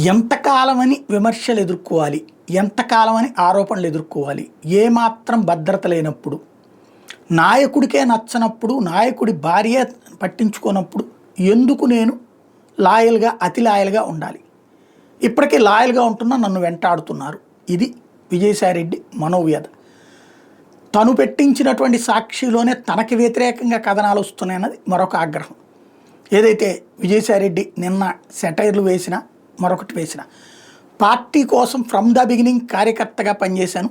ఎంతకాలమని విమర్శలు ఎదుర్కోవాలి, ఎంతకాలమని ఆరోపణలు ఎదుర్కోవాలి, ఏమాత్రం భద్రత లేనప్పుడు, నాయకుడికే నచ్చనప్పుడు, నాయకుడి భార్య పట్టించుకోనప్పుడు ఎందుకు నేను అతి లాయల్గా ఉండాలి? ఇప్పటికీ లాయల్గా ఉంటున్నా నన్ను వెంటాడుతున్నారు. ఇది విజయసాయిరెడ్డి మనోవ్యధ. తను పెట్టించినటువంటి సాక్షిలోనే తనకి వ్యతిరేకంగా కథనాలు వస్తున్నాయన్నది మరొక ఆగ్రహం. ఏదైతే విజయసాయిరెడ్డి నిన్న సెటైర్లు వేసినా మరొకటి వేసిన, పార్టీ కోసం ఫ్రమ్ ద బిగినింగ్ కార్యకర్తగా పనిచేశాను,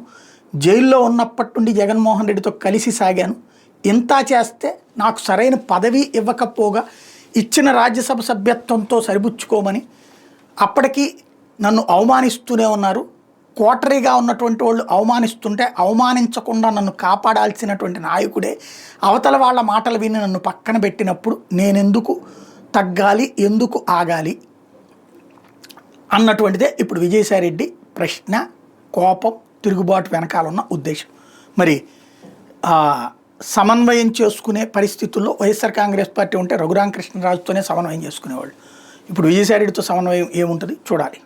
జైల్లో ఉన్నప్పటి నుండి జగన్మోహన్ రెడ్డితో కలిసి సాగాను, ఇంత చేస్తే నాకు సరైన పదవి ఇవ్వకపోగా ఇచ్చిన రాజ్యసభ సభ్యత్వంతో సరిపుచ్చుకోమని అప్పటికీ నన్ను అవమానిస్తూనే ఉన్నారు. కోటరీగా ఉన్నటువంటి వాళ్ళు అవమానిస్తుంటే అవమానించకుండా నన్ను కాపాడాల్సినటువంటి నాయకుడే అవతల వాళ్ళ మాటలు విని నన్ను పక్కన పెట్టినప్పుడు నేనెందుకు తగ్గాలి, ఎందుకు ఆగాలి అన్నటువంటిదే ఇప్పుడు విజయసాయిరెడ్డి ప్రశ్న, కోపం, తిరుగుబాటు వెనకాల ఉన్న ఉద్దేశం. మరి సమన్వయం చేసుకునే పరిస్థితుల్లో వైఎస్ఆర్ కాంగ్రెస్ పార్టీ ఉంటే రఘురామకృష్ణరాజుతోనే సమన్వయం చేసుకునేవాళ్ళు. ఇప్పుడు విజయసాయిరెడ్డితో సమన్వయం ఏముంటుంది చూడాలి.